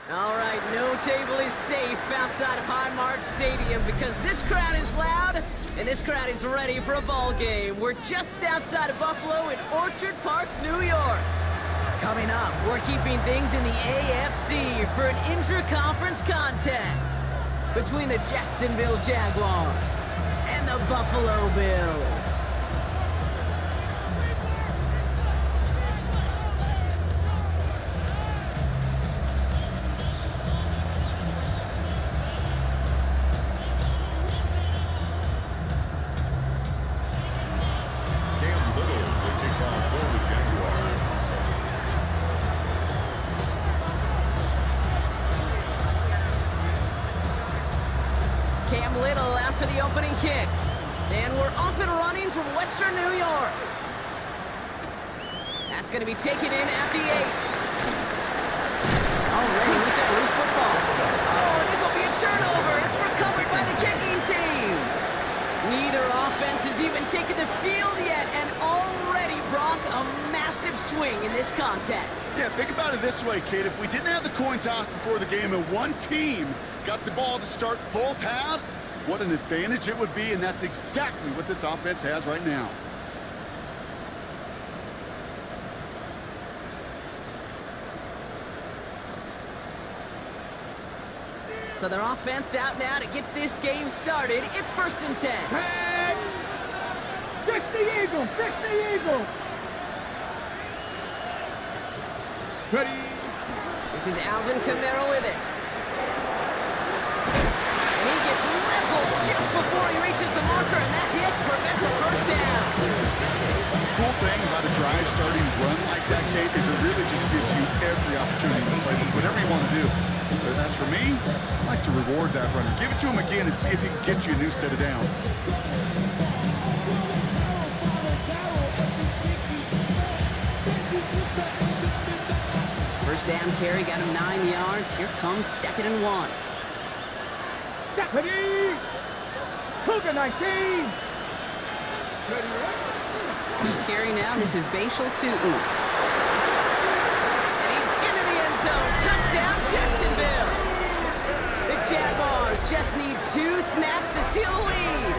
All right, no table is safe outside of Highmark Stadium because this crowd is loud and this crowd is ready for a ball game. We're just outside of Buffalo in Orchard Park, New York. Coming up, we're keeping things in the AFC for an intra-conference contest between the Jacksonville Jaguars and the Buffalo Bills. For the opening kick. And we're off and running from Western New York. That's going to be taken in at the 8. Already with that loose football. Oh, this will be a turnover. It's recovered by the kicking team. Neither offense has even taken the field yet, and already Brock a massive swing in this contest. Yeah, think about it this way, kid. If we didn't have the coin toss before the game and one team got the ball to start both halves, what an advantage it would be, and that's exactly what this offense has right now. So their offense out now to get this game started. It's 1st and 10. Hey! Fix the eagle! Fix the eagle! Ready? This is Alvin Kamara with it. And he gets leveled just before he reaches the marker, and that hit prevents a first down. The cool thing about a drive starting run like that, Kate, is it really just gives you every opportunity to play whatever you want to do. But as for me, I like to reward that runner. Give it to him again and see if he can get you a new set of downs. First down carry got him 9 yards. Here comes 2nd and 1. Ready? Cougar 19! His carry now, this is Bashal Tootin. And he's into the end zone. Touchdown, Jacksonville. The Jaguars just need 2 snaps to steal the lead.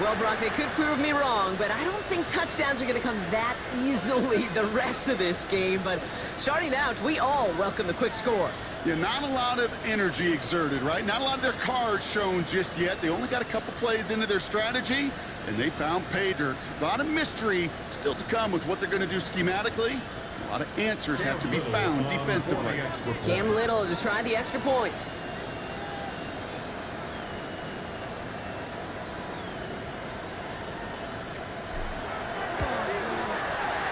Well, Brock, they could prove me wrong, but I don't think touchdowns are going to come that easily the rest of this game. But starting out, we all welcome the quick score. Yeah, not a lot of energy exerted, right? Not a lot of their cards shown just yet. They only got a couple plays into their strategy, and they found pay dirt. A lot of mystery still to come with what they're going to do schematically. A lot of answers have to be found defensively. Cam Little to try the extra point.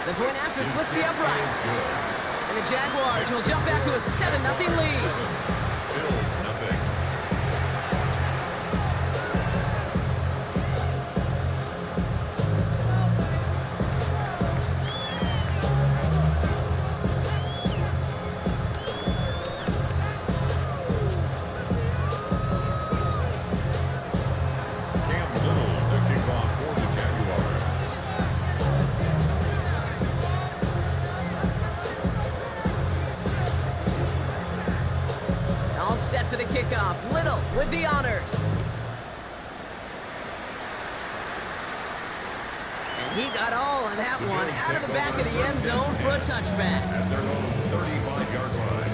The point after splits the uprights. And the Jaguars will jump back to a 7-0 lead. Bills, nothing. Cam Little, the kickoff for the Jaguars. All set for the kickoff. Little with the honors. And he got all of that one out of the back of the end zone for a touchback. At their own 35-yard line.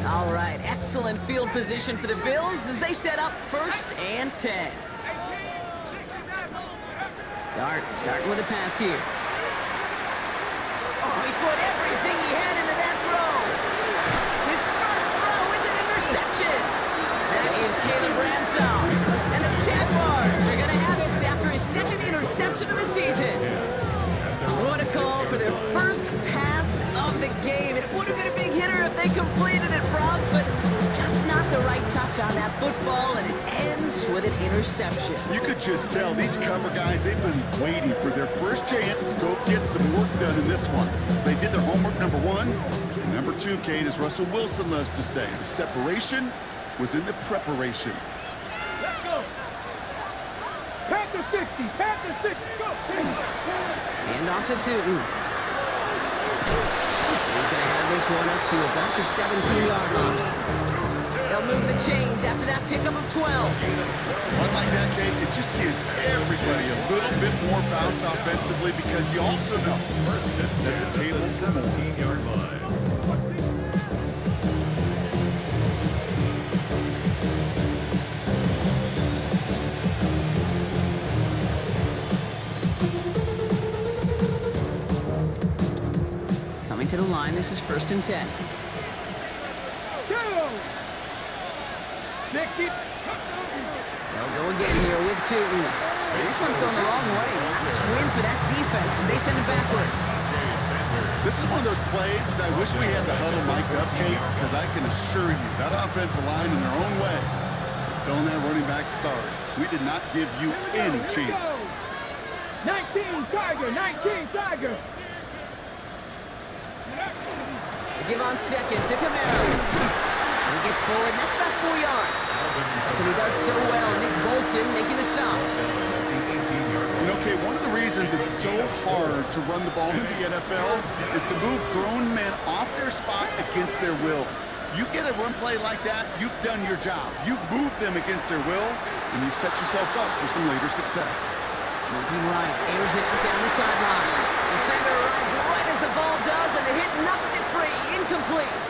All right, excellent field position for the Bills as they set up 1st and 10. Dart starting with a pass here. Oh, he put everything he had into that throw. His first throw is an interception. That is Caleb Ransom. And the Jaguars are going to have it after his 2nd interception of the season. What a call for their first pass of the game. It would have been a big hitter if they completed it, Brock, but just not the right touch on that football, and it ends with an interception. You could just tell these cover guys, they've been waiting for their first chance to go get some work done in this one. They did their homework, number one. And number two, Kate, as Russell Wilson loves to say, the separation was in the preparation. Let's go. Panther 60, Panther 60, go. And off to Tootin. He's going to have this one up to about the 17-yard line. They'll move the chains after that pickup of 12. One like that, Kate, it just gives everybody a little bit more bounce offensively because you also know that set the table for more. 17-yard line. Coming to the line, this is 1st and 10. Go. 60. They'll go again here with Tootin. This one's going the wrong way. Nice win for that defense as they send it backwards. This is one of those plays that I wish we had the huddle mic'd up, Kate, because I can assure you that offensive line in their own way is telling that running back, sorry, we did not give you any chance. 19 Tiger, 19 Tiger. They give on second to Camaro. And he gets forward, and that's about 4 yards. Something he does so well, Nick Bolton making the stop. You know, Kate, one of the reasons it's so hard to run the ball in the NFL is to move grown men off their spot against their will. You get a run play like that, you've done your job. You've moved them against their will, and you've set yourself up for some later success. Moving right, airs it out down the sideline. Defender arrives right as the ball does, and the hit knocks it free. Incomplete.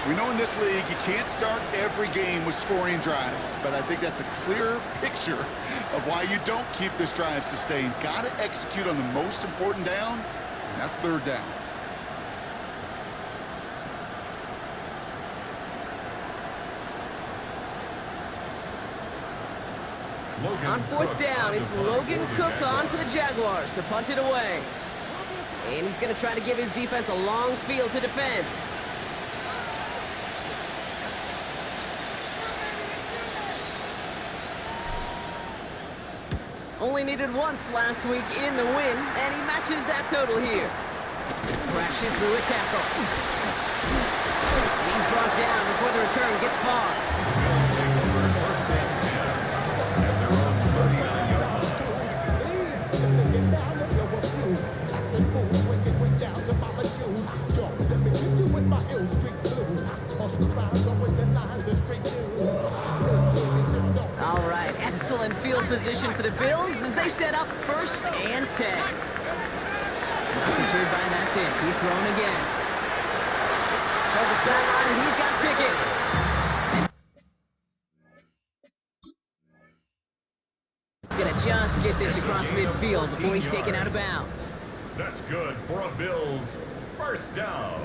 We know in this league you can't start every game with scoring drives, but I think that's a clear picture of why you don't keep this drive sustained. Got to execute on the most important down, and that's 3rd down. Logan On 4th Cook down, on it's the punt. Logan Cook on for the Jaguars to punt it away. And he's going to try to give his defense a long field to defend. Only needed once last week in the win, and he matches that total here. Crashes through a tackle. He's brought down before the return gets far. Bills take over 1st and 10 at their own 39-yard line. All right, excellent field position for the Bills as they set up 1st and 10. Not deterred by that pick. He's thrown again. Toward the sideline, and he's got Pickett. He's going to just get this across midfield before he's taken out of bounds. That's good for a Bills 1st down.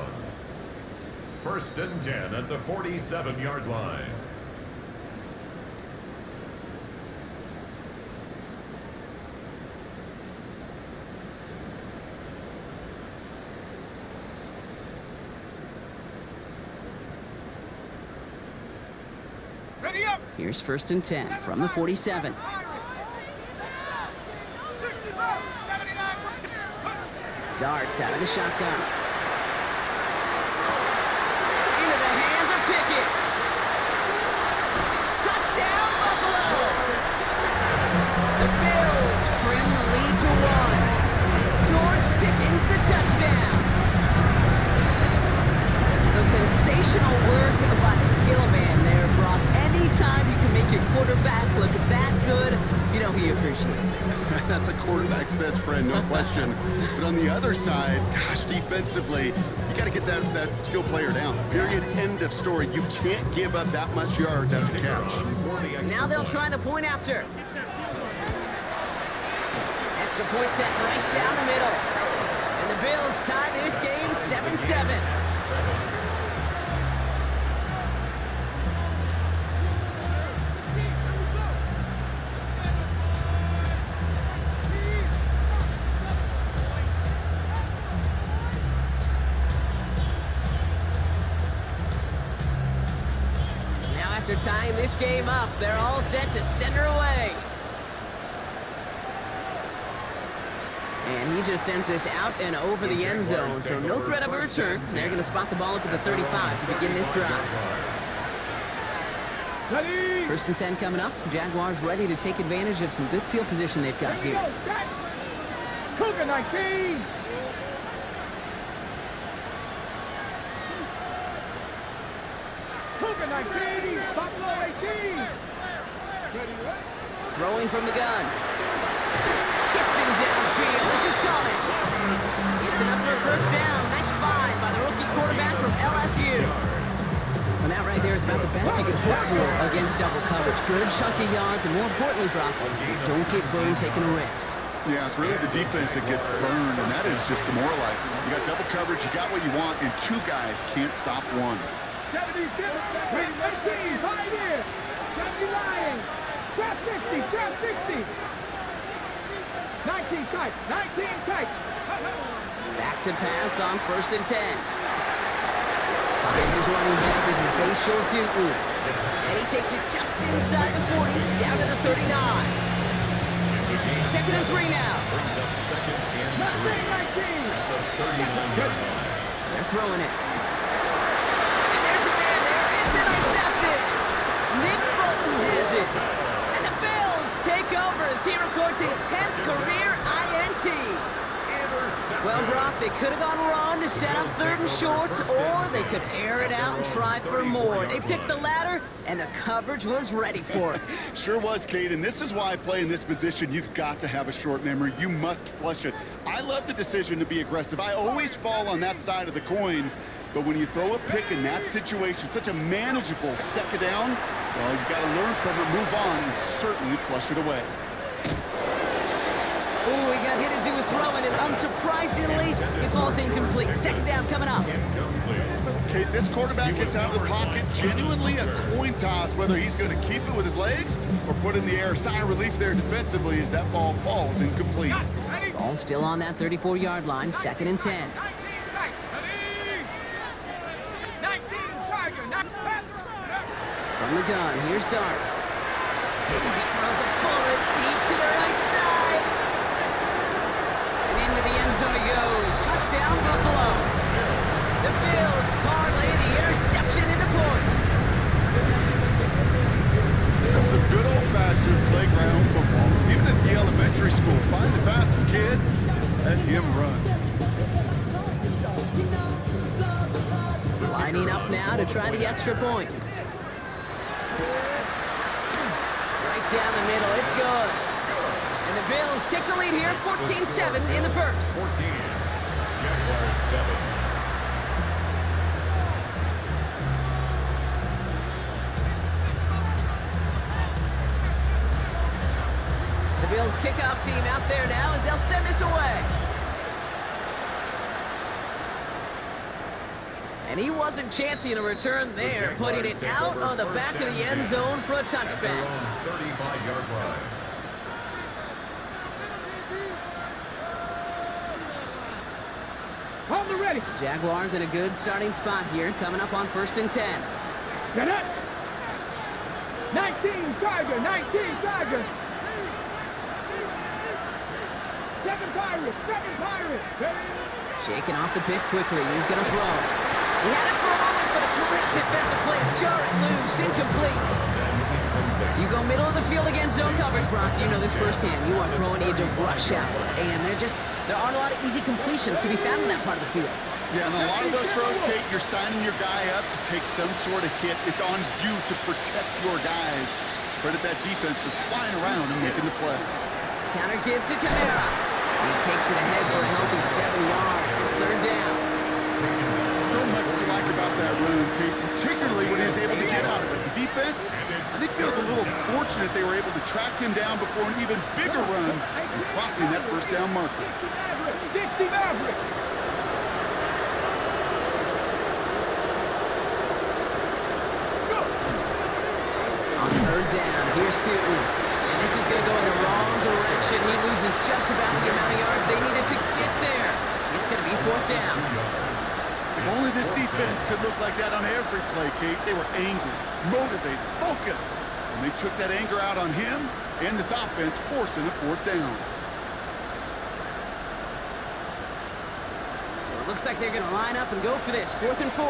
1st and 10 at the 47-yard line. Ready up. Here's 1st and 10 from the 47. 60 79. Darts out of the shotgun. Into the hands of Pickett. Touchdown, Buffalo! The Bills trim the lead to 1. George Pickens the touchdown. So sensational work by the skill man there, Brock. Anytime you can make your quarterback look that good, you know he appreciates it. That's a quarterback's best friend, no question. But on the other side, gosh, defensively, you got to get that skill player down. Period, end of story. You can't give up that much yards after catch. Now they'll try the point after. Extra point set right down the middle. And the Bills tie this game 7-7. after tying this game up. They're all set to send her away. And he just sends this out and over the end zone, so no threat of a return. They're going to spot the ball up at the 35 to begin this drive. First and 10 coming up. Jaguars ready to take advantage of some good field position they've got here. Cougar 19. Cougar 19. Buffalo 18. Throwing from the gun. Gets him downfield. This is Thomas. It's enough for a first down. Nice find by the rookie quarterback from LSU. And that right there is about the best you can hope for against double coverage. Good chunky yards, and more importantly, Brock, don't get burned taking a risk. Yeah, it's really the defense that gets burned, and that is just demoralizing. You got double coverage, you got what you want, and two guys can't stop one. 70, 18, right here. 70 Lions. Trap 60, trap 60. 19 tight, 19 tight. Back to pass on first and 10. Finds his running back. This is W.u.T. And he takes it just inside the 40, down to the 39. Second and 3 now. Brings up second and 3 at the 31-yard line. They're throwing it. And there's a man there. It's intercepted. Nick Bolton has it. And the Bills take over as he records his 10th career INT. Well, Brock, they could have gone run to set up third and short, or they could air it out and try for more. They picked the latter, and the coverage was ready for it. Sure was, Kate, and this is why I play in this position. You've got to have a short memory. You must flush it. I love the decision to be aggressive. I always fall on that side of the coin, but when you throw a pick in that situation, such a manageable second down, well, you got to learn from it, move on, and certainly flush it away. Oh, he got hit as he was throwing, and unsurprisingly, it falls incomplete. Second down coming up. Kate, this quarterback gets out of the pocket, genuinely a coin toss, whether he's going to keep it with his legs or put it in the air. Sigh of relief there defensively as that ball falls incomplete. Ball still on that 34-yard line, second and 10. 19 tight. 19 Tiger. From the gun, here's Dart. He throws a bullet deep to the right side. And into the end zone he goes. Touchdown, Buffalo. The Bills parlay the interception into points. That's some good old-fashioned playground football. Even at the elementary school, find the fastest kid, let him run. Lining up now to try the extra point. Right down the middle, it's good. And the Bills take the lead here, 14-7 in the first. 14, Jaguars 7. The Bills kickoff team out there now as they'll send this away. And he wasn't chancing a return there, putting it out on the back of the end zone for a touchback. 35-yard line. Hold the ready. Jaguars in a good starting spot here, coming up on first and 10. Get it. 19 Tiger. 19 Tiger. 7 Pirates. 7 Pirates. Shaking off the pick quickly, he's going to throw. He had it for a moment, but a great defensive play to jar it loose, incomplete. You go middle of the field against zone coverage, Brock. You know this firsthand. You are throwing into rush hour, and there aren't a lot of easy completions to be found in that part of the field. Yeah, and a lot of those throws, Kate, you're signing your guy up to take some sort of hit. It's on you to protect your guys. Credit that defense for flying around and making the play. Counter give to Kamara. He takes it ahead for a healthy 7 yards. It's third down. So much to like about that run, Kate, particularly when he was able to get out of it. The defense, I think, feels a little fortunate they were able to track him down before an even bigger run and crossing that first down marker. 60 Maverick. On third down, here's Sutton. And this is going to go in the wrong direction. He loses just about the amount of yards they needed to get there. It's going to be fourth down. If Only this defense could look like that on every play, Kate. They were angry, motivated, focused. And they took that anger out on him and this offense, forcing a 4th down. So it looks like they're going to line up and go for this. 4th and 4.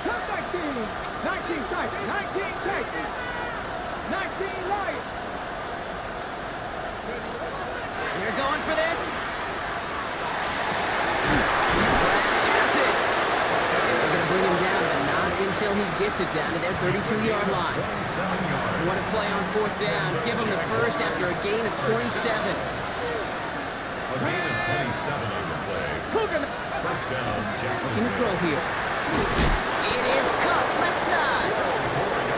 Comeback team. 19 Titans. 19 Titans. 19 Lions. They're going for this. Has it. They're going to bring him down, but not until he gets it down to their 32-yard line. What a play on 4th down. Give him the first after a gain of 27. A gain of 27 on the play. First down, Jackson. Looking to throw here. It is caught left side.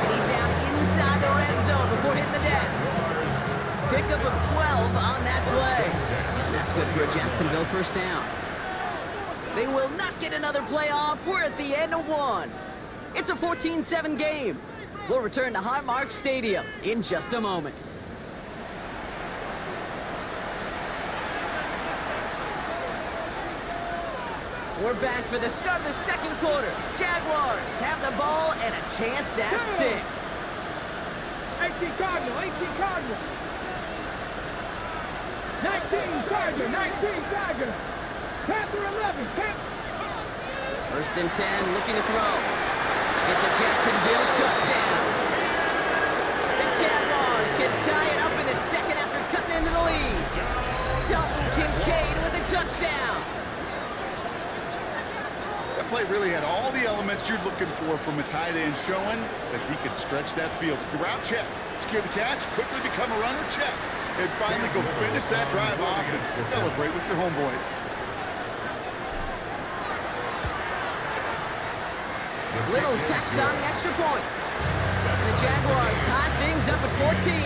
And he's down inside the red zone before hitting the net. Pickup of 12 on that play. And that's good for a Jacksonville first down. They will not get another play off. We're at the end of 1. It's a 14-7 game. We'll return to Highmark Stadium in just a moment. We're back for the start of the second quarter. Jaguars have the ball and a chance at 6. 18 Cardinal. 18 Cardinal. 19 Charger. 19 Charger. Panther 11. First and 10, looking to throw. It's a Jacksonville touchdown. The Jaguars can tie it up in the second after cutting into the lead. Dalton Kincaid with a touchdown. That play really had all the elements you're looking for from a tight end, showing that he could stretch that field. The route, check. Secure the catch, quickly become a runner, check. And finally go finish that drive off and celebrate with your homeboys. Little tax on extra points. And the Jaguars tie things up at 14.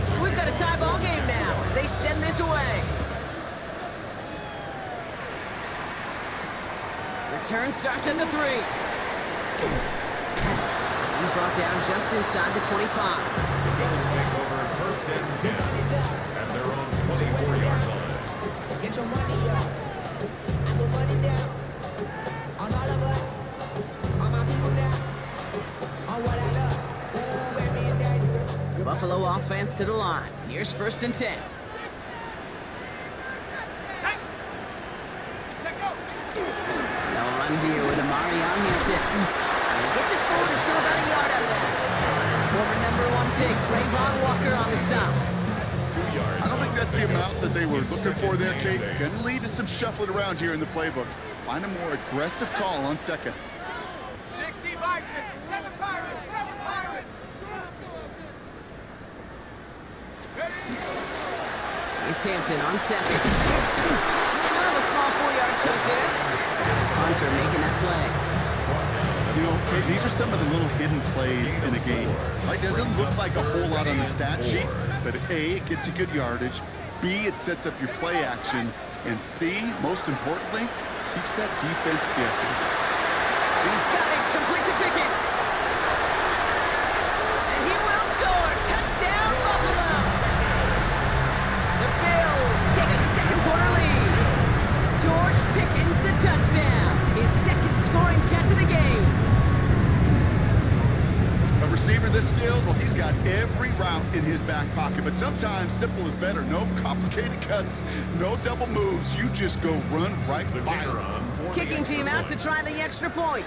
So we've got a tie ball game now as they send this away. Return starts at the 3. He's brought down just inside the 25. The Bills take over first and 10 at their own 24-yard line. Get your money up. I put money down. On all of us. On my people now. On what I love. Ooh, baby, it's dangerous. Buffalo offense to the line. Here's first and 10. They'll run here with Amari on Houston. And he gets it forward to show about a yard out of that. Former #1 pick, Trayvon Walker on the stop. 2 yards. I don't think that's the amount that they were looking for there, Kate. Going to lead to some shuffling around here in the playbook. Find a more aggressive call on second. 60 Bison. 7 Pirates. 7 Pirates. It's Hampton on second. Kind of a small 4-yard chunk there. Travis Hunter making that play. You know, Kate, these are some of the little hidden plays in a game. Like, doesn't look like a whole lot on the stat sheet, but A, it gets you good yardage. B, it sets up your play action. And C, most importantly, keeps that defense guessing. He's got it complete to Pickens. And he will score. Touchdown, Buffalo. The Bills take a second quarter lead. George Pickens the touchdown. His second scoring catch of the game. A receiver this skilled, well, he's got every route in his back pocket. But sometimes simple is better. No complicated cuts, no double moves. You just go run right by him. Kicking team out to try the extra point.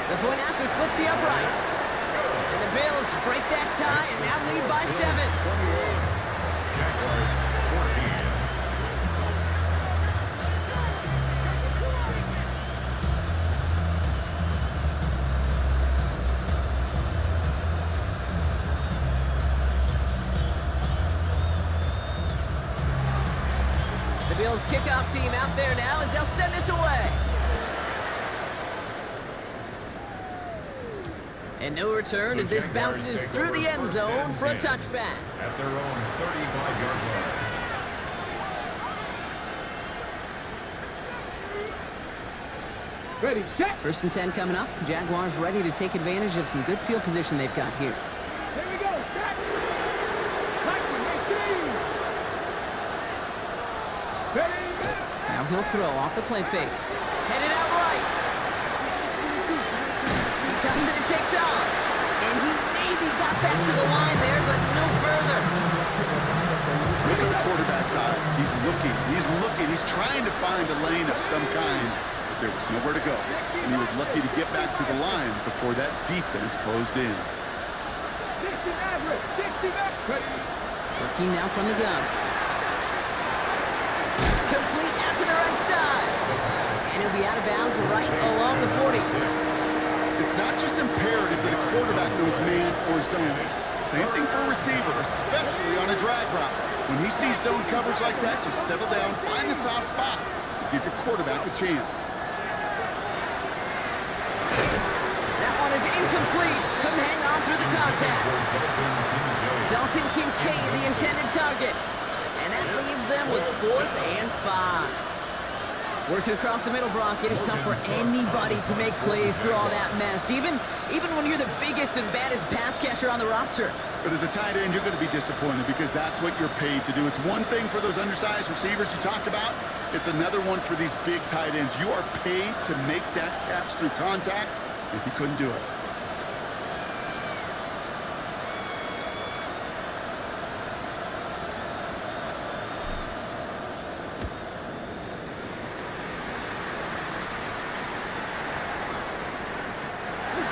The point after splits the uprights. And the Bills break that tie and now lead by 7. Jaguars 14. The Bills kickoff team out there now as they'll send this away. And no return as this bounces through the end zone for a touchback. At their own 35-yard line. Ready, set. First and 10 coming up. Jaguars ready to take advantage of some good field position they've got here. Here we go. Set. he'll throw off the play fake. Headed out right. He tucks it and takes off. And he maybe got back to the line there, but no further. Look at the quarterback's eyes. He's looking. He's trying to find a lane of some kind, but there was nowhere to go. And he was lucky to get back to the line before that defense closed in. 60 average, 60 average. Working now from the gun. Complete out to the right side. And he'll be out of bounds right along the 40. It's not just imperative that a quarterback knows man or zone. Same thing for a receiver, especially on a drag route. When he sees zone coverage like that, just settle down, find the soft spot, and give your quarterback a chance. That one is incomplete. Couldn't hang on through the contact. Dalton Kincaid, the intended target. And that leaves them with 4th and 5. Working across the middle, Brock, it is tough for anybody to make plays through all that mess, even when you're the biggest and baddest pass catcher on the roster. But as a tight end, you're going to be disappointed because that's what you're paid to do. It's one thing for those undersized receivers you talk about. It's another one for these big tight ends. You are paid to make that catch through contact, and he couldn't do it.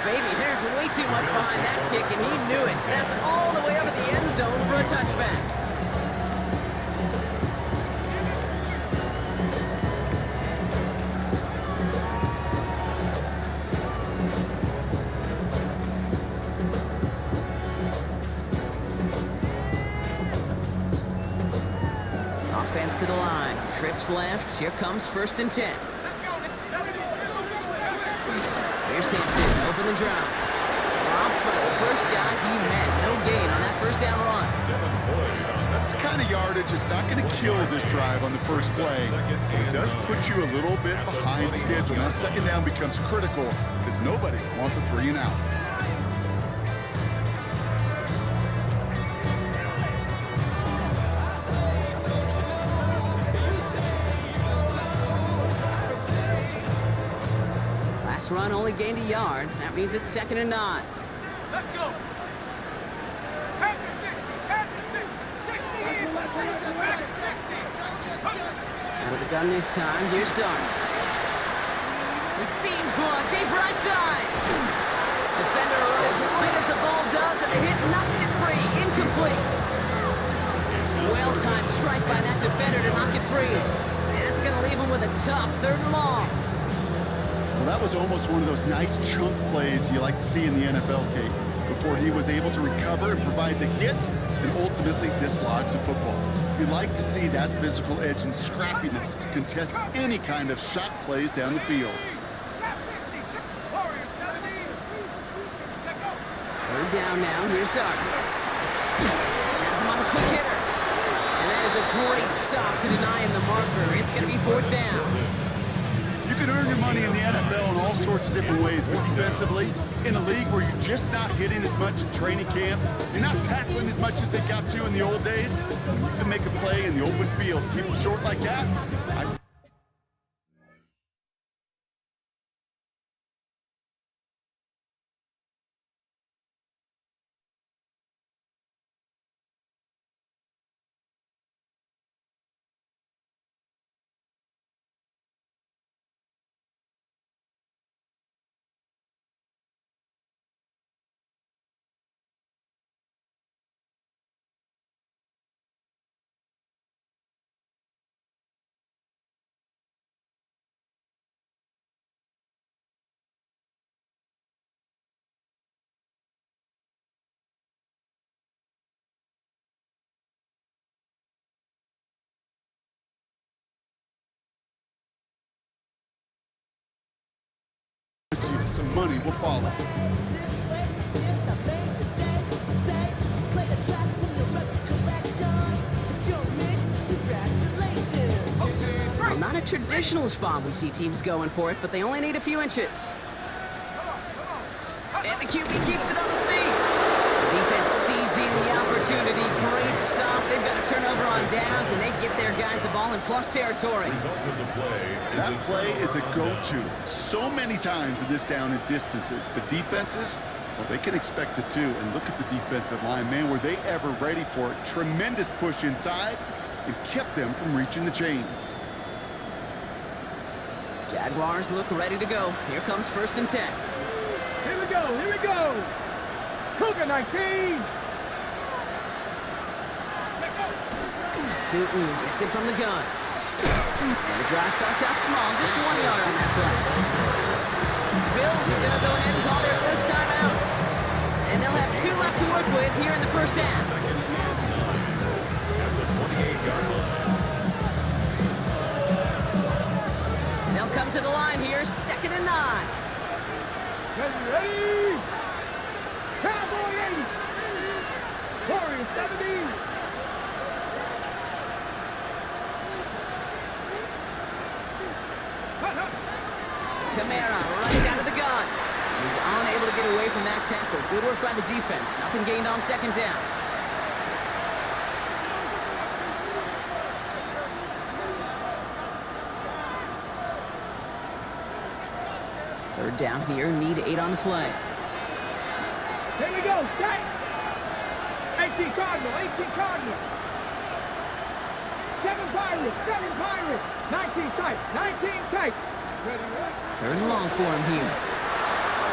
Baby, there's way too much behind that kick, and he knew it. That's all the way up at the end zone for a touchback. Offense to the line. Trips left. Here comes 1st and 10. Here's Hampton, open the drop. Robbed for the first guy he met. No gain on that 1st down run. That's the kind of yardage that's not going to kill this drive on the first play. But it does put you a little bit behind schedule. Now 2nd down becomes critical because nobody wants a 3 and out. Run only gained a yard. That means it's 2nd and 9. Let's go. Head to 60, head to 60, 60 in, back at 60. Out of the gun this time. Here's Dart. He beams one deep right side. Defender arrives right as the ball does, and the hit knocks it free. Incomplete. Well-timed strike by that defender to knock it free. And that's going to leave him with a tough 3rd and long. Well, that was almost one of those nice chunk plays you like to see in the NFL, Kate, before he was able to recover and provide the hit and ultimately dislodge the football. You like to see that physical edge and scrappiness to contest any kind of shot plays down the field. 3rd down now. Here's Darks. Has him on the quick hitter. And that is a great stop to deny him the marker. It's going to be 4th down. You can earn your money in the NFL in all sorts of different ways, but defensively, in a league where you're just not hitting as much in training camp, you're not tackling as much as they got to in the old days, you can make a play in the open field. Keep it short like that. Some money will follow. Well, not a traditional spot we see teams going for it, but they only need a few inches. And the QB keeps it on the sneak. The defense seizing the opportunity. Great stop. They've got a turnover on downs, and they get their guys the ball in plus territory. Result of the play is That a play is a turnover. go-to so many times in this down and distances. But defenses, well, they can expect it too. And look at the defensive line. Man, were they ever ready for it? Tremendous push inside and kept them from reaching the chains. Jaguars look ready to go. Here comes 1st and 10. Here we go, here we go. Cougar 19. Tootin gets it from the gun. And the drive starts out small, just 1 yard on that play. Bills are going to go ahead and call their first time out. And they'll have 2 left to work with here in the first half. Second and 9 at the 28-yard line. They'll come to the line here, 2nd and 9. Ready? Cowboy 80. Warriors 70. Kamara running out of the gun. He's unable to get away from that tackle. Good work by the defense. Nothing gained on 2nd down. Third down here, need 8 on the play. Here we go, set. 18 Cardinal, 18 Cardinal. 7 Pirates, 7 Pirates. 19 tight, 19 tight. Ready, Russ? 3rd and long for him here.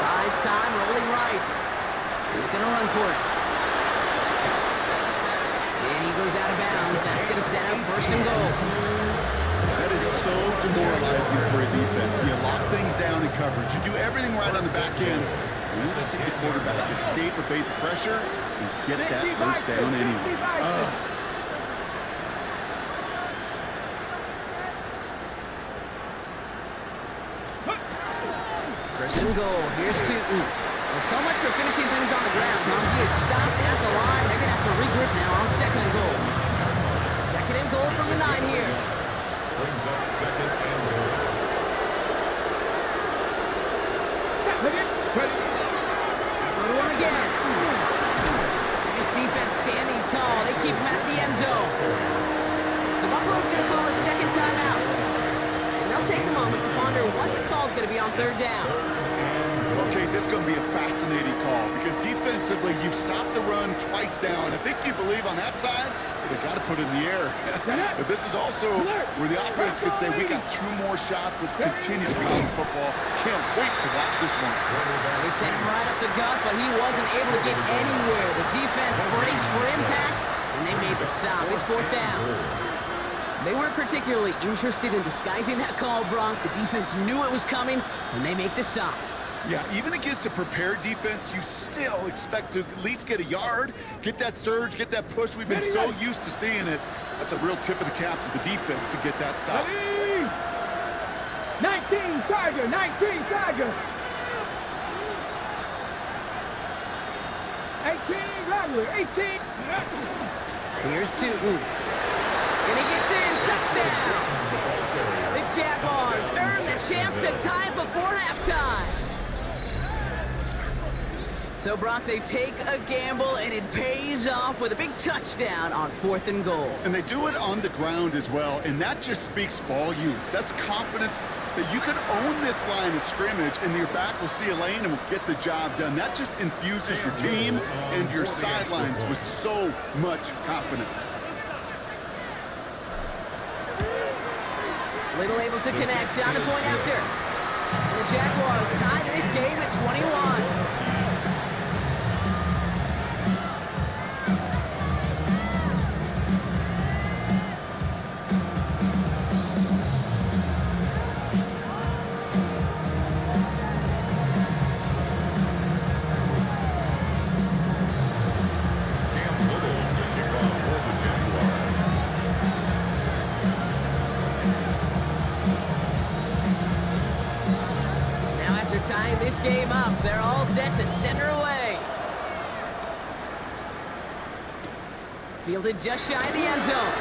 Buys time, rolling right. He's going to run for it. And he goes out of bounds. That's going to set up 1st and goal. That is so demoralizing for a defense. You lock things down in coverage. You do everything right on the back end. You need to see the quarterback escape, evade the pressure, and get that 1st down anyway. 1st and goal. Here's Tootin. Well, so much for finishing things on the ground, huh? He is stopped at the line. They're going to have to regroup now on 2nd and goal. 2nd and goal from the 9 here. Brings up 2nd and goal. Ready? Ready? Go to him again. And this defense standing tall. They keep him out of the end zone. The Buffalo's going to call a 2nd timeout. And they'll take a moment to ponder what the call's going to be on 3rd down. Okay, this is going to be a fascinating call because defensively, you've stopped the run twice down. I think you believe on that side, they've got to put it in the air. But this is also where the offense could say, we got 2 more shots. Let's continue to pound the football. Can't wait to watch this one. They sent him right up the gut, but he wasn't able to get anywhere. The defense braced for impact, and they made the stop. It's 4th down. They weren't particularly interested in disguising that call, Brock. The defense knew it was coming, and they make the stop. Yeah, even against a prepared defense, you still expect to at least get a yard, get that surge, get that push. We've been so used to seeing it. That's a real tip of the cap to the defense to get that stop. Ready? 19 Tiger, 19 Tiger. 18 Rattler, 18. Here's Tootin. And he gets in. Touchdown! The Jaguars earn the chance to tie it before halftime. So, Brock, they take a gamble, and it pays off with a big touchdown on 4th and goal. And they do it on the ground as well, and that just speaks volumes. That's confidence that you can own this line of scrimmage, and your back will see a lane and will get the job done. That just infuses your team and your sidelines with so much confidence. Little able to connect on the point after. And the Jaguars tie this game at 21. Tying this game up, they're all set to center away. Fielded just shy of the end zone.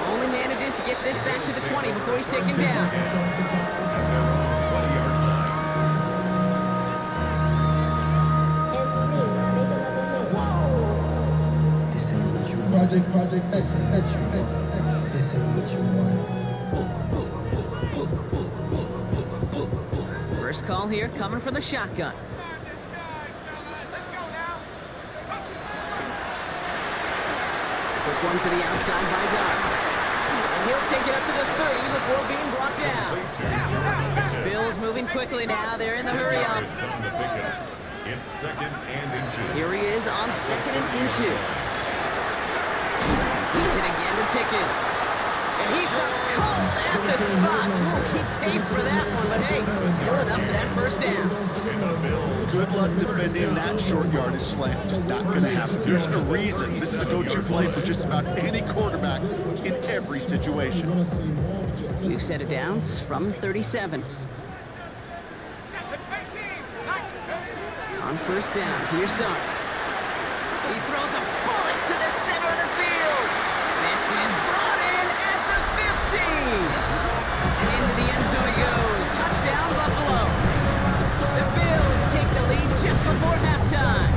Only manages to get this back to the 20 before he's taken down. This ain't what you want. Project, this ain't what you want. This ain't what you want. First call here coming from the shotgun. Quick one to the outside by Dart. And he'll take it up to the 30 before being brought down. Bills moving quickly now. They're in the hurry up. It's second and inches. Here he is on second and inches. Keeps it again to Pickens. And he's not called at the spot. We'll keep paid for that one, but hey, still enough for that first down. Good luck defending that short yardage slant. Just not going to happen. There's a reason. This is a go-to play for just about any quarterback in every situation. New set of downs from the 37. On first down, here's Dart. He throws a bullet to the center of the field. This is brought in at the 50. And into the end zone he goes. Touchdown, Buffalo. The Bills take the lead just before halftime.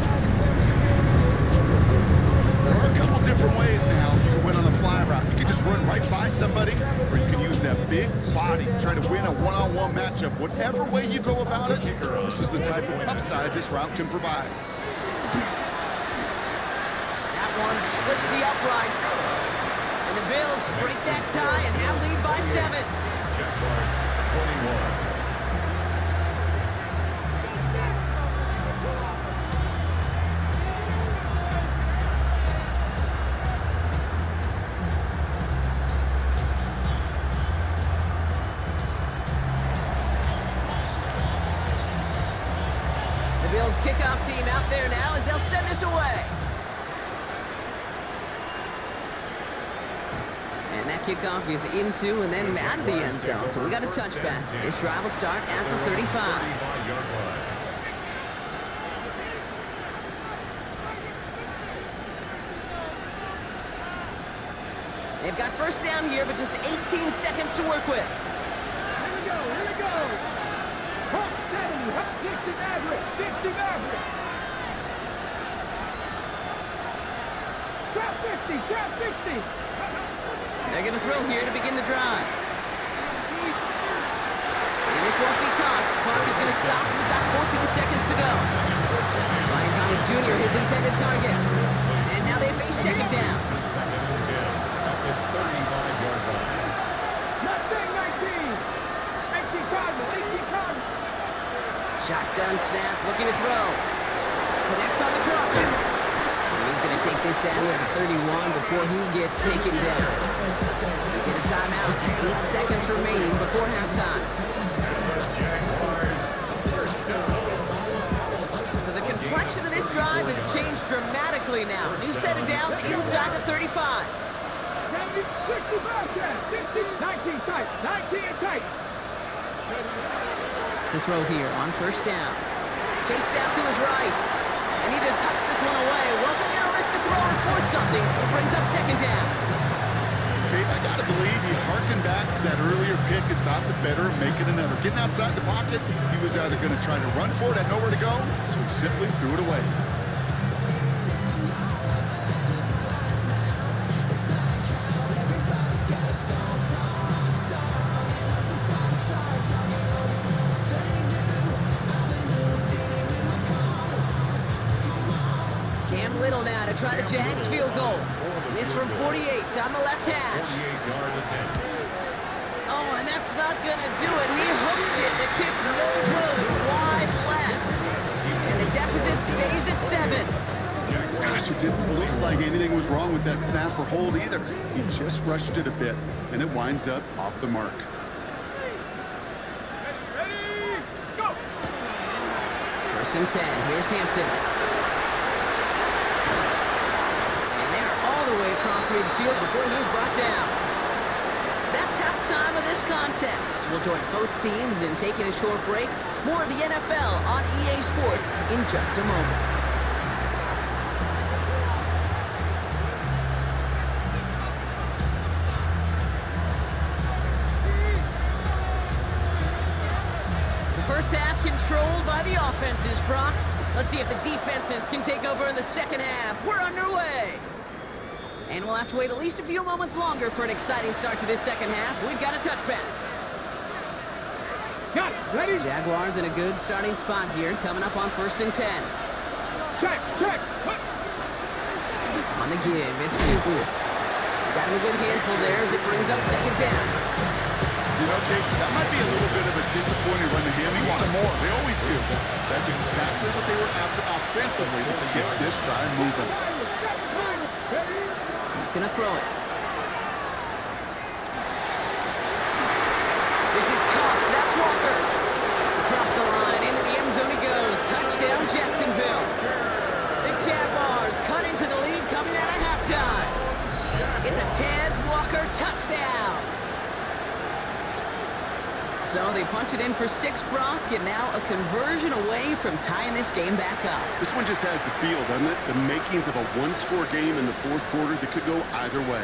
There are a couple different ways now you can win on the fly route. You can just run right by somebody, or you can use that big body, try to win a one-on-one matchup. Whatever way you go about it, this is the type of upside this route can provide. That one splits the uprights. And the Bills break that tie and now lead by 7. Jaguars 21. Bills kickoff team out there now as they'll send this away. And that kickoff is into and then out of the end zone. So we got a touchback. This drive will start at the 35. They've got first down here, but just 18 seconds to work with. Here we go. Hawk 70, Hawk 60 Maverick, 60 Maverick. Drop 50, drop 50. They're going to throw here to begin the drive. And this won't be caught. Clock is going to stop. We've got 14 seconds to go. Ryan Thomas Jr., his intended target. And now they face second down. Shotgun snap, looking to throw. Connects on the crosser. And he's going to take this down to the 31 before he gets taken down. We get a timeout. 8 seconds remaining before halftime. So the complexion of this drive has changed dramatically now. New set of downs inside the 35. 19 tight, 19 tight. To throw here on first down. Chased out to his right. And he just hucks this one away. Wasn't going to risk a throw or force something. It brings up second down. Okay, I got to believe he harkened back to that earlier pick and thought the better of making another. Getting outside the pocket, he was either going to try to run for it, had nowhere to go, so he simply threw it away. Little now to try the Jags field goal. This from 48 on the left hash. Oh, and that's not going to do it. He hooked it. The kick no good. Wide left. And the deficit stays at 7. Gosh, it didn't believe like anything was wrong with that snap or hold either. He just rushed it a bit, and it winds up off the mark. Ready, go! First and 10. Here's Hampton. Way across midfield before he was brought down. That's halftime of this contest. We'll join both teams in taking a short break. More of the NFL on EA Sports in just a moment. The first half controlled by the offenses, Brock. Let's see if the defenses can take over in the second half. We're underway. And we'll have to wait at least a few moments longer for an exciting start to this second half. We've got a touchback. Got it. Ready? Jaguars in a good starting spot here, coming up on 1st and 10. Check. On the give, it's Tupu. Got him a good handful there as it brings up 2nd down. You know, Jake, that might be a little bit of a disappointing run to him. He wanted more. They always do. That's exactly what they were after offensively to get this drive moving. He's going to throw it. This is Cox. That's Walker. Across the line, into the end zone he goes. Touchdown, Jacksonville. The Jaguars cut into the lead coming out of halftime. It's a Taz Walker touchdown. So they punch it in for 6, Brock, and now a conversion away from tying this game back up. This one just has the feel, doesn't it? The makings of a one-score game in the 4th quarter that could go either way.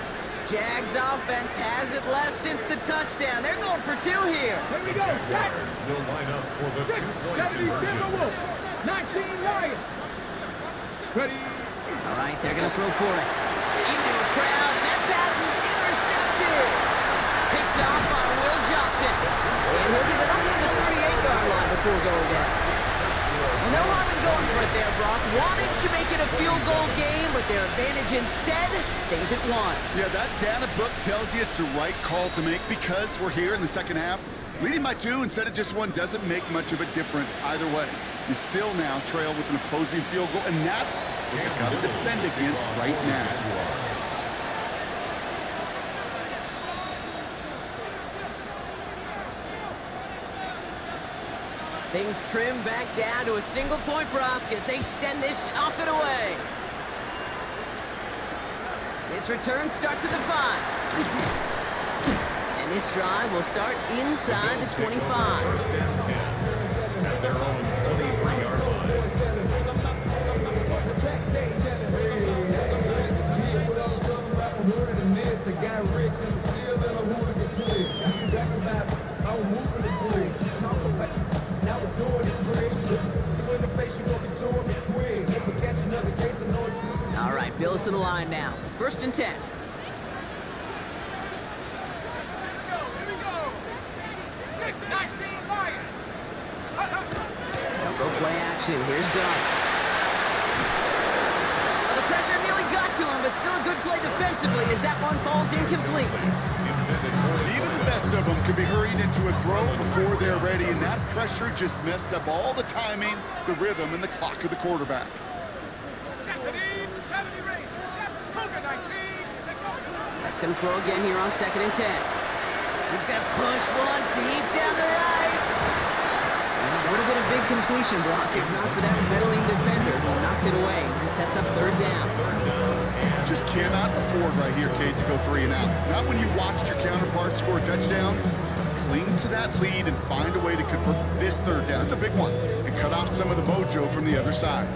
Jags offense has it left since the touchdown. They're going for 2 here. Here we go. Jags will line up for the 2-point conversion. 19 Lions. Ready? All right, they're going to throw for it. Into a crowd, and that pass is intercepted. Picked off by Will Johnson. And he'll get it up near the 38-yard line before going down. No harm in going for it there, Brock. Wanted to make it a field goal game, but their advantage instead stays at 1. Yeah, that data book tells you it's the right call to make because we're here in the second half. Leading by 2 instead of just 1 doesn't make much of a difference either way. You still now trail with an opposing field goal, and that's what you've got to defend against right now. Things trim back down to a single point, Brock, as they send this off and away. This return starts at the 5. And this drive will start inside the 25. 1st and 10 at their own 23-yard line. All right, Bills to the line now. 1st and 10. Here we go. 19 Lions. They'll go play action. Here's Dart. Well, the pressure nearly got to him, but still a good play defensively as that one falls incomplete. Even the best of them can be hurried into a throw before they're ready, and that pressure just messed up all the timing, the rhythm, and the clock of the quarterback. 70 ready. 19. That's going to throw again here on 2nd and 10. He's going to push one deep down the right. Well, would have been a big completion, Brock, if not for that meddling defender who knocked it away. It sets up 3rd down. Just cannot afford right here, Kate, to go 3 and out. Not when you watched your counterpart score a touchdown. Cling to that lead and find a way to convert this 3rd down. It's a big one. And cut off some of the mojo from the other side.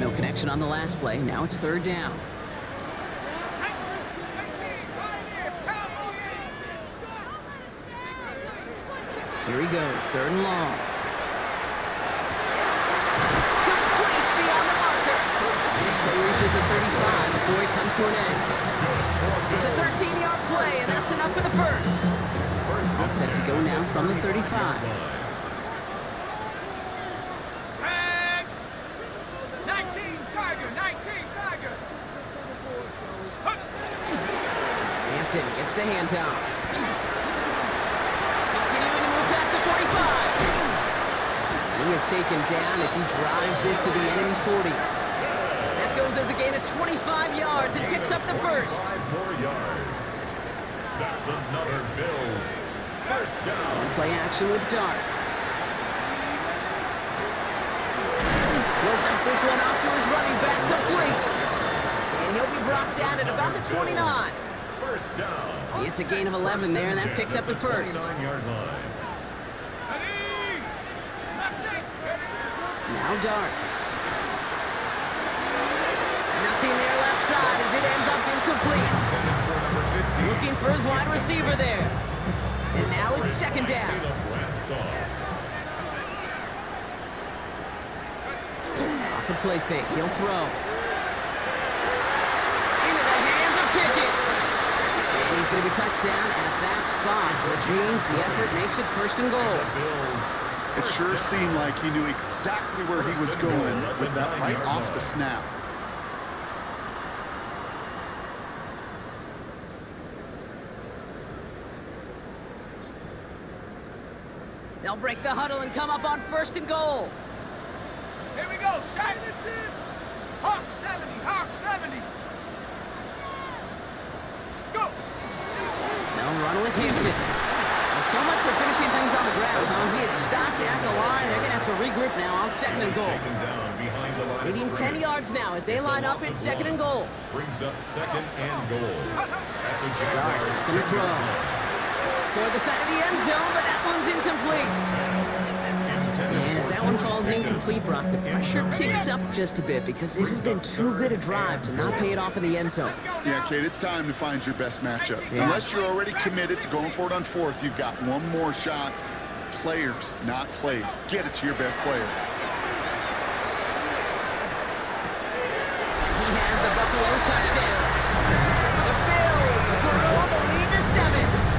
No connection on the last play. Now it's 3rd down. Here he goes, 3rd and long. Complete beyond the marker. And this play reaches the 35 before it comes to an end. It's a 13-yard play, and that's enough for the 1st. All set to go now from the 35. 19 Tiger. Hampton gets the handoff. Continuing to move past the 45. And he is taken down as he drives this to the enemy 40. That goes as a gain of 25 yards and picks up the 1st. 5 more yards. That's another Bills 1st down. Play action with Dart. He'll dump this one off to his running back, complete. And he'll be brought down at about the 29. 1st down. It's a gain of 11 there, and that picks up the 1st. 29-yard line. Now Dart. Nothing there left side as it ends up incomplete. Looking for his wide receiver there. And now it's 2nd down. Off the play fake, he'll throw. Into the hands of Pickett. And he's going to be touched down at that spot, which means the effort makes it 1st and goal. It sure seemed like he knew exactly where he was going with that right off the snap. They'll break the huddle and come up on 1st and goal. Here we go. Shot this in. Hawk 70. Hawk 70. Go. They'll run with Hampton. Well, so much for finishing things on the ground, huh? He is stopped at the line. They're going to have to regroup now on 2nd and goal. Needing 10 yards now as they line up in 2nd and goal. Brings up 2nd and goal. At the Darts is going to throw. Toward the side of the end zone, but that one's incomplete. And as that one falls incomplete, Brock, the pressure ticks up just a bit because this has been too good a drive to not pay it off in the end zone. Yeah, Kate, it's time to find your best matchup. Yeah. Unless you're already committed to going for it on 4th, you've got one more shot. Players, not plays. Get it to your best player. He has the Buffalo touchdown. The Bills grow the lead to 7.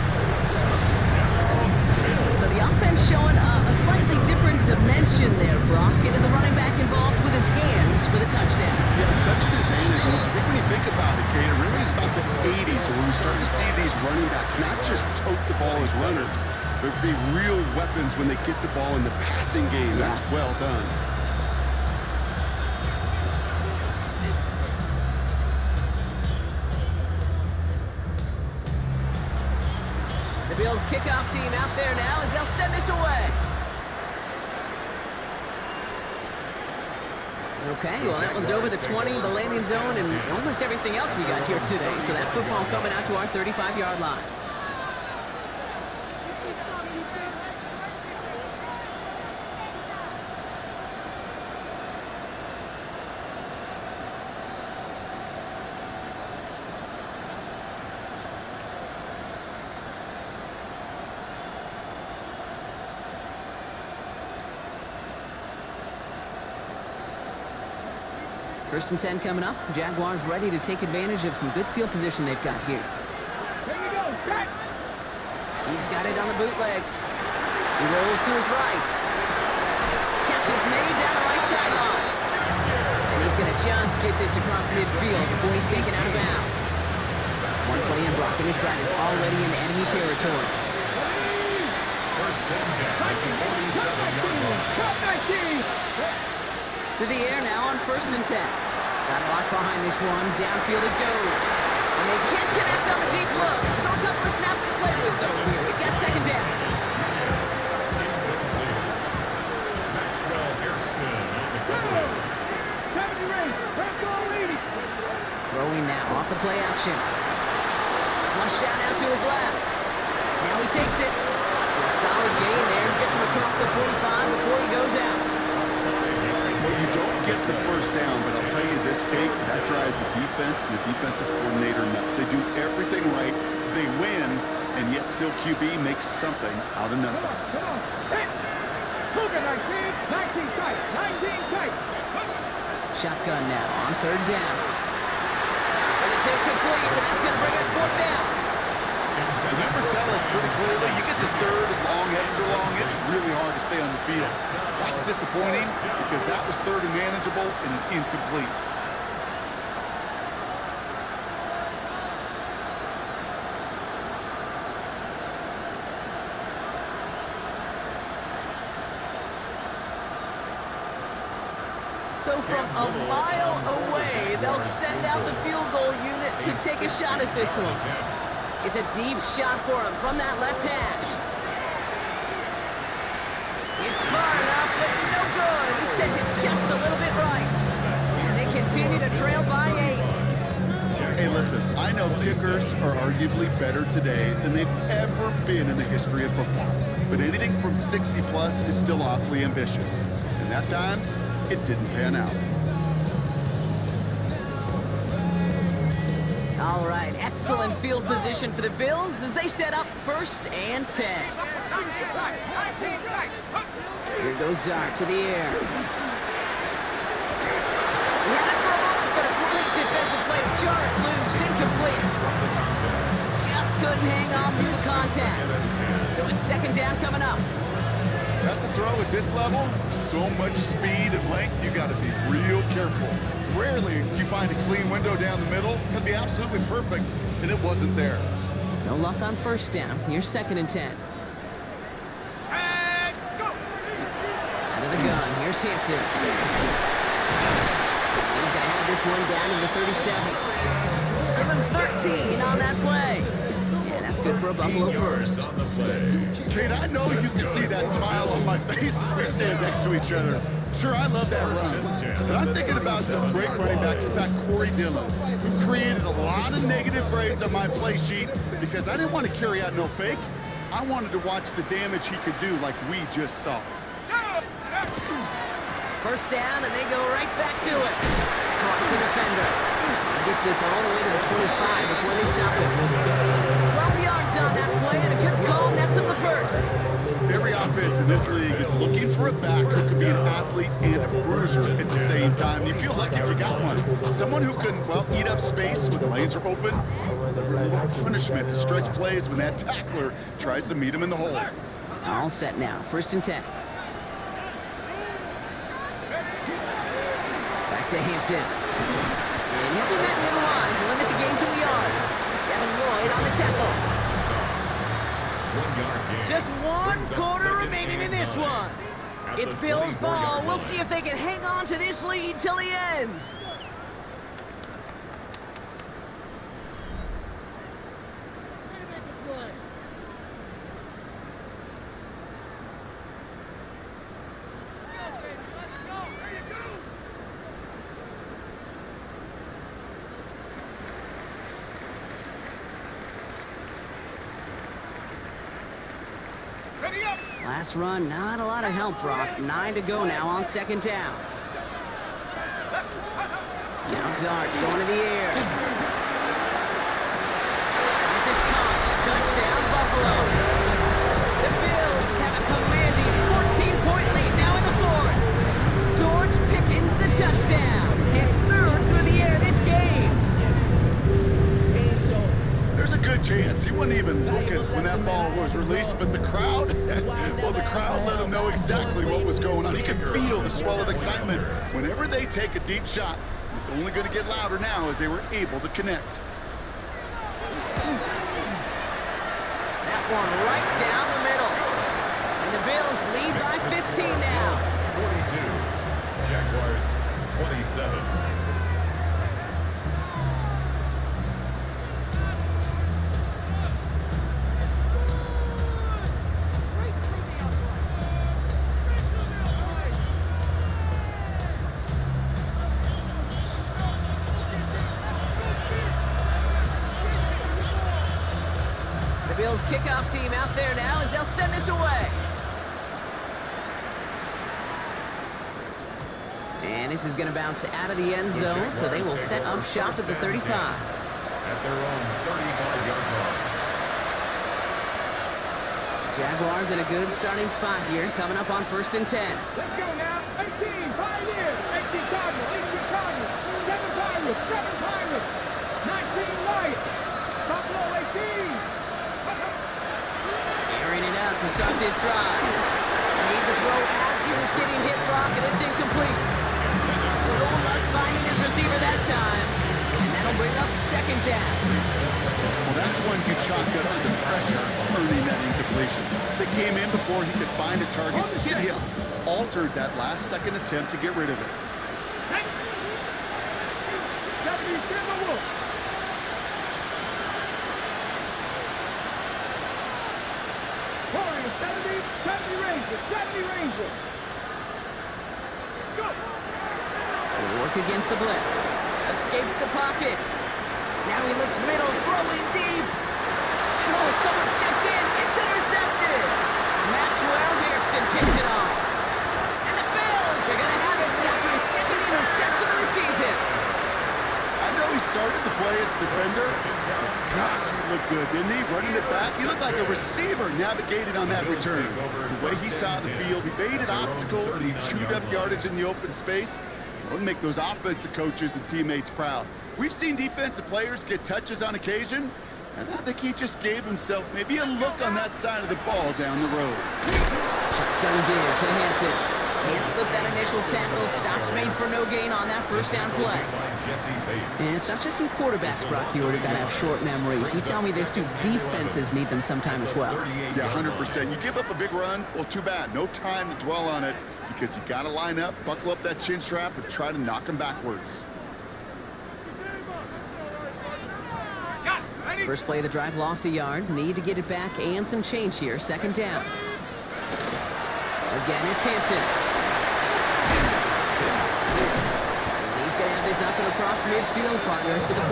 So the offense showing a slightly different dimension there, Brock. Getting the running back involved with his hands for the touchdown. Yeah, such an advantage. And I think when you think about it, Kate, it really is about the 80s when we started to see these running backs not just tote the ball as runners, but be real weapons when they get the ball in the passing game. That's well done. The Bills kickoff team out there now as they'll send this away. Okay, well that one's over the 20, the landing zone, and almost everything else we got here today. So that football coming out to our 35-yard line. First and 10 coming up. Jaguars ready to take advantage of some good field position they've got here. Here we go. Shot. He's got it on the bootleg. He rolls to his right. Catch is made down the right sideline. And he's going to just get this across midfield before he's taken out of bounds. One play in, Brock, and his drive is already in enemy territory. First and 10 at the 47-yard line. To the air now on 1st and 10. Got a lock behind this one. Downfield it goes. And they can't connect on the deep look. Still a couple of snaps to play with, though, here. We've got 2nd down. Maxwell Hairston on the cover. Throwing now off the play action. Flush out out to his left. Now he takes it. A solid gain there. Gets him across the 45 before he goes out. Well, you don't get the 1st down, but I'll tell you this, Kate, that drives the defense and the defensive coordinator nuts. They do everything right. They win, and yet still QB makes something out of nothing. Come on. Hit. Move it, 19 tight. 19 tight. Shotgun now on 3rd down. And it's incomplete, and that's going to bring it 4th down. The numbers tell us pretty clearly, you get to 3rd and long, extra long, it's really hard to stay on the field. That's disappointing because that was 3rd and manageable and an incomplete. So from a mile away, they'll send out the field goal unit to take a shot at this one. It's a deep shot for him from that left hash. It's far enough, but no good. He sends it just a little bit right. And they continue to trail by 8. Hey, listen, I know kickers are arguably better today than they've ever been in the history of football. But anything from 60 plus is still awfully ambitious. And that time, it didn't pan out. All right, excellent field position for the Bills as they set up 1st and 10. 19 tight. 19 tight. Here goes Dart to the air. had it for a moment, but a great defensive play to jar it loose. Incomplete. Just couldn't hang on through the contact. So it's second down coming up. That's a throw at this level. So much speed and length, you got to be real careful. Rarely do you find a clean window down the middle. It'd be absolutely perfect, and it wasn't there. No luck on first down. Here's second and 10. And go! Out of the gun. Here's Hampton. He's going to have this one down to the 37. Give him 13 on that play. And that's good for a Buffalo first. On the play. Kate, I know you can see that smile on my face as we stand next to each other. Sure, I love that run. But I'm thinking about some great running backs. In fact, Corey Dillon, who created a lot of negative grades on my play sheet because I didn't want to carry out no fake. I wanted to watch the damage he could do like we just saw. First down, and they go right back to it. Trucks the defender. He gets this all the way to the 25 before they stop him. 12 yards on that play, and a good call, and that's up the first. Every offense in this league is looking for a back who can be an athlete and a bruiser at the same time. You feel like if you got one, someone who can, well, eat up space when the lanes are open, deliver a little punishment to stretch plays when that tackler tries to meet him in the hole. All set now, first and 10. Back to Hampton. And he'll be met near the line to limit the gain to a yard. Devin Lloyd on the tackle. 1 yard gain. Just one Brings up quarter second remaining in and this 9. one. At It's the Bills 24 ball. yard We'll line. see if they can hang on to this lead till the end. Ready up! Last run, not a lot of help, Brock. 9 to go now on second down. Now Darts going to the air. This is Cox. Touchdown, Buffalo. The Bills have a commanding 14-point lead now in the fourth. George Pickens the touchdown. His third through the air this game. There's a good chance he wasn't even looking when that ball was released, but the crowd, well, the crowd let him know exactly what was going on. He could feel the swell of excitement. Whenever they take a deep shot, it's only going to get louder now as they were able to connect. That one right down the middle. And the Bills lead by 15 now. 42. Jaguars 27. The Bills kickoff team out there now as they'll send this away. And this is going to bounce out of the end zone, so they will set up shop at the 35. At their own 35-yard line. Jaguars in a good starting spot here, coming up on first and 10. Let's go now. 18 Pioneers. 18 Cardinals. 18 Cardinals. 7 Pirates. 7 Pirates. 19 Lions. Buffalo 18. Airing it out to start this drive. Made the throw as he was getting hit, Brock, and it's incomplete. No luck finding his receiver that time. And that'll bring up second down. Well, that's when you chalk up to the pressure earning that incompletion. They came in before he could find a target, hit him, altered that last second attempt to get rid of it. Warriors 70 Rangers. 70 Rangers. Go. Will work against the blitz. Escapes the pocket. Now he looks middle, throwing deep. Oh, someone stepped in. It's intercepted. Maxwell Hairston picks it off. And the Bills are going to have it after his second interception of the season. I know he started the play as a defender. Gosh, he looked good, didn't he? Running it back. He looked like a receiver navigating on that return. The way he saw the field, he baited obstacles and he chewed up yardage in the open space. That would make those offensive coaches and teammates proud. We've seen defensive players get touches on occasion, and I think he just gave himself maybe a look on that side of the ball down the road. Shotgun give to Hampton. Can't slip that initial tackle. Stops made for no gain on that first down play. And it's not just some quarterbacks, Brock, you already got to have short memories. You tell me this too, defenses need them sometime as well. Yeah, 100%. You give up a big run, well, too bad. No time to dwell on it because you got to line up, buckle up that chin strap, and try to knock them backwards. First play of the drive lost a yard. Need to get it back and some change here. Second down. Again, it's Hampton. He's going to have this up and across midfield, partner, to the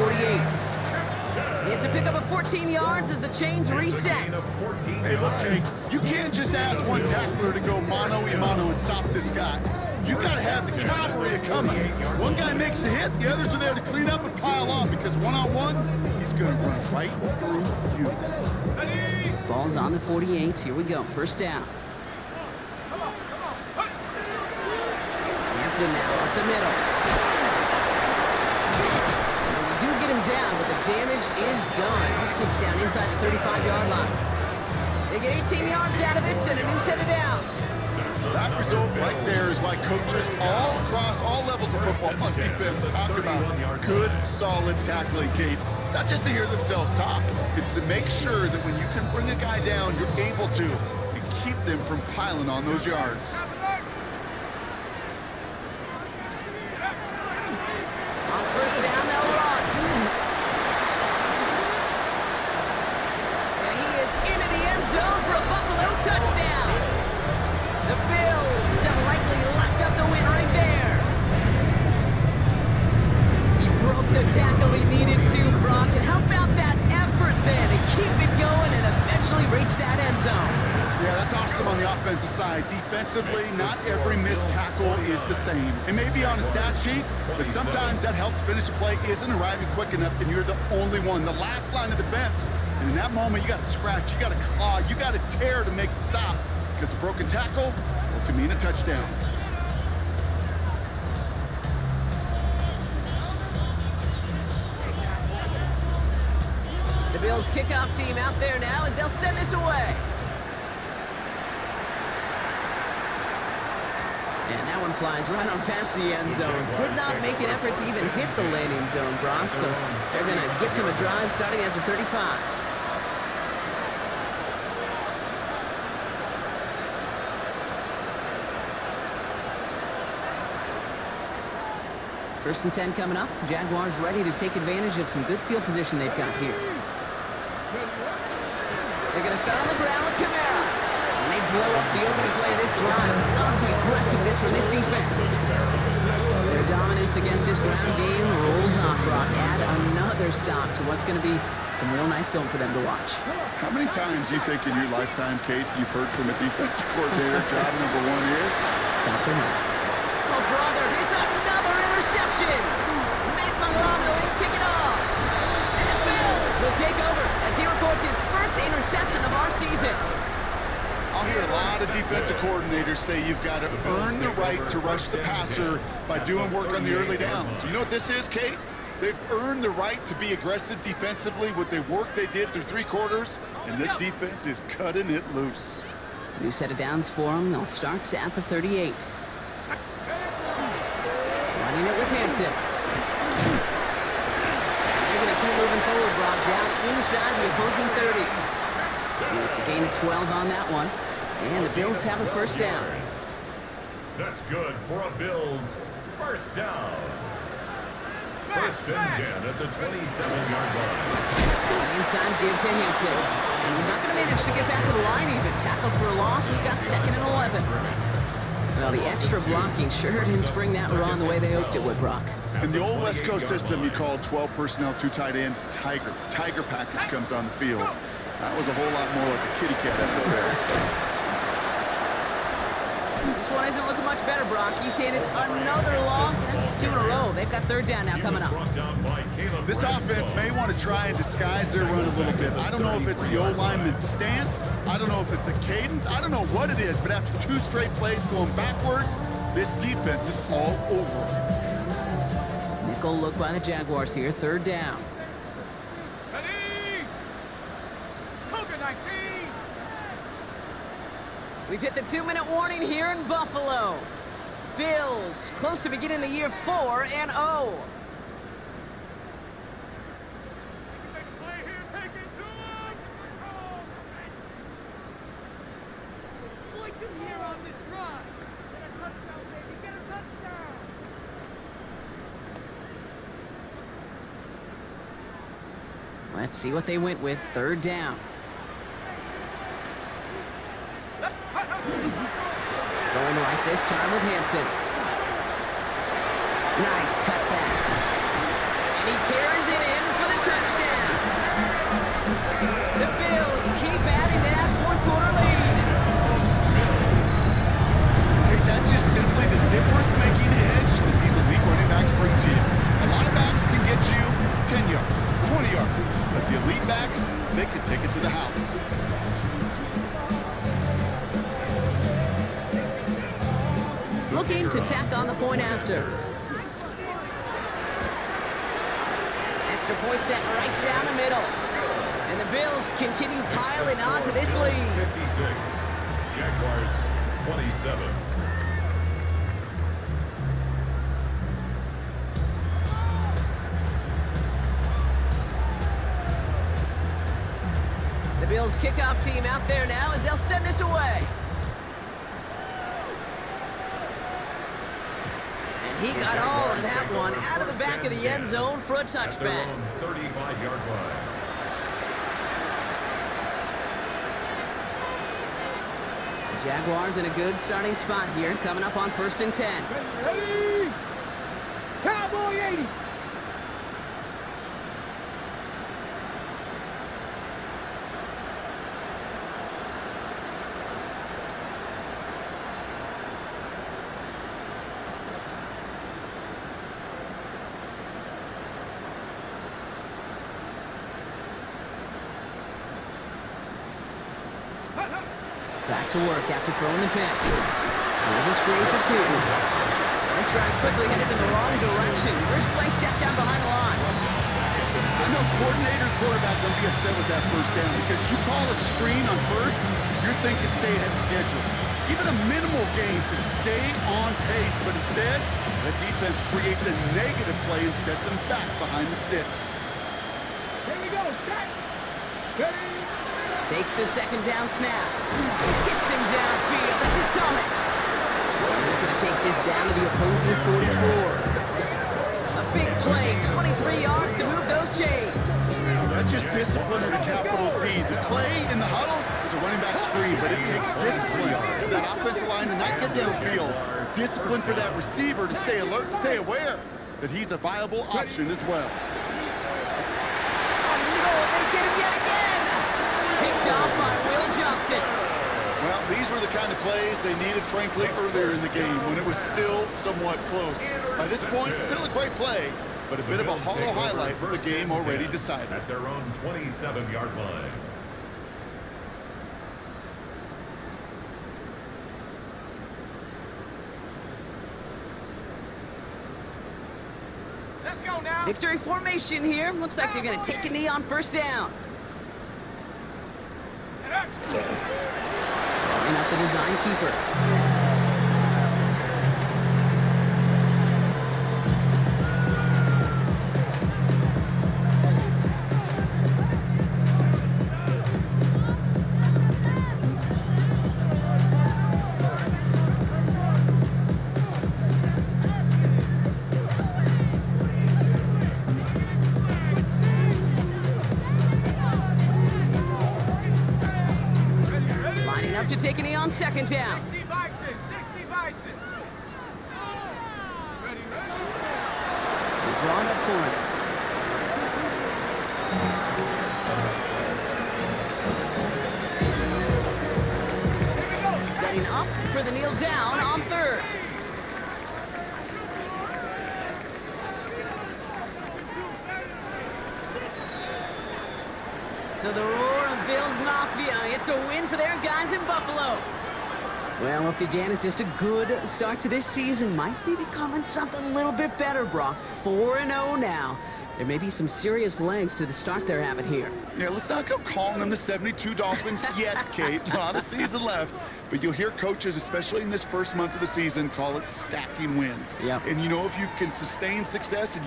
48. It's a pickup of 14 yards as the chains reset. Hey, look, Kate, you can't just ask one tackler to go mano-a-mano and stop this guy. You got to have the cavalry coming. One guy makes a hit, the others are there to clean up and pile on because one-on-one, he's going to run right through you. Ball's on the 48. Here we go. First down. Hampton now up the middle. And we do get him down, but the damage is done. This kid's down inside the 35-yard line. They get 18 yards out of it and a new set of downs. That result right there is why coaches all across all levels of football on defense talk about good, solid tackling, Kate. It's not just to hear themselves talk. It's to make sure that when you can bring a guy down, you're able to and keep them from piling on those yards. On first down, they'll run. And he is into the end zone for a Buffalo touchdown. The Bills have likely locked up the win right there. He broke the tackle he needed to, Brock. And how about that effort then to keep it going and eventually reach that end zone? Yeah, that's awesome on the offensive side. Defensively, not every missed tackle is the same. It may be on a stat sheet, but sometimes that help to finish a play isn't arriving quick enough, and you're the only one. The last line of defense. And in that moment, you got to scratch, you got to claw, you got to tear to make the stop. Because a broken tackle can mean a touchdown. The Bills kickoff team out there now as they'll send this away. And that one flies right on past the end zone. Did not make an effort to even hit the landing zone, Brock. So they're going to gift him a drive starting at the 35. First and 10 coming up. Jaguars ready to take advantage of some good field position they've got here. They're going to start on the ground with Kamara. And they blow up the opening play of this drive. Love the aggressiveness from this defense. Their dominance against this ground game rolls on, Brock. Add another stop to what's going to be some real nice film for them to watch. How many times do you think in your lifetime, Kate, you've heard from a defensive coordinator, job number one is? Stop the run. Oh, brother, it's another interception. Matt Milano will pick it off. And the Bills will take over as he records his first interception of our season. I'll hear a lot of defensive coordinators say you've got to earn the right to rush the passer by doing work on the early downs. You know what this is, Kate? They've earned the right to be aggressive defensively with the work they did through 3 quarters, and this defense is cutting it loose. New set of downs for them. They'll start at the 38. Running it with Hampton. And they're going to keep moving forward, Brock, down inside the opposing 30. And it's a gain of 12 on that one. And the Bills have a first down. That's good for a Bills first down. First and 10 at the 27-yard line. Inside give to Hampton. And he's not going to manage to get back to the line even. Tackled for a loss. We've got second and 11. Well, the extra blocking sure didn't spring that run the way they hoped it would, Brock. In the old West Coast system, you called 12 personnel, 2 tight ends, Tiger. Tiger package comes on the field. That was a whole lot more like a kitty cat effort there. This one isn't looking much better, Brock. He's handed another loss. That's 2 in a row. They've got third down now coming up. This offense may want to try and disguise their run a little bit. I don't know if it's the old lineman's stance. I don't know if it's a cadence. I don't know what it is, but after 2 straight plays going backwards, this defense is all over. Tactical look by the Jaguars here. Third down. Ready? Cougar 19. We've hit the 2-minute warning here in Buffalo. Bills close to beginning the year 4-0. Make a play here, take it to him. Exploit them here on this run. Get a touchdown, baby, get a touchdown. Let's see what they went with. Third down. Going right this time with Hampton. Nice cutback. And he carries it in for the touchdown. The Bills keep adding to that fourth-quarter lead. Hey, that's just simply the difference-making edge that these elite running backs bring to you. A lot of backs can get you 10 yards, 20 yards, but the elite backs, they can take it to the house. Looking to tack on the point after. Extra point set right down the middle. And the Bills continue piling onto this lead. 56. Jaguars 27. The Bills kickoff team out there now as they'll send this away. And he got all of that one out of the back of the end zone for a touchback. 35-yard line. The Jaguars in a good starting spot here, coming up on 1st and 10. Ready? Cowboy 80. Back to work after throwing the pick. There's a screen for 2. This drive's quickly headed in the wrong direction. First play set down behind the line. I know coordinator and quarterback don't be upset with that first down because you call a screen on first, you're thinking stay ahead of schedule. Even a minimal gain to stay on pace, but instead, the defense creates a negative play and sets them back behind the sticks. Here we go, set. Ready? Takes the second down snap. Gets him downfield. This is Thomas. And he's going to take this down to the opposing 44. A big play, 23 yards to move those chains. That's just discipline with a capital D. The play in the huddle is a running back screen, but it takes discipline for that offensive line to not get downfield. Discipline for that receiver to stay alert, stay aware that he's a viable option as well. Oh no, they get him yet again. Picked off by Will Johnson. Well, these were the kind of plays they needed, frankly, earlier in the game when it was still somewhat close. By this point, still a great play, but a bit of a hollow highlight for the game already decided. At their own 27-yard line. Let's go now. Victory formation here. Looks like they're going to take a knee on first down. Line up the design keeper. To take a knee on second down. 60 Bison, 60 Bison. Ready, ready. They're drawn up for it. Setting up for the kneel down on third. So the roar of Bills Mafia, it's a win for their guys in Buffalo. Well, what began as just a good start to this season might be becoming something a little bit better, Brock. 4-0 now. There may be some serious legs to the start they're having here. Yeah, let's not go calling them the 72 Dolphins yet, Kate. A lot of season left. But you'll hear coaches, especially in this first month of the season, call it stacking wins. Yep. And you know, if you can sustain success and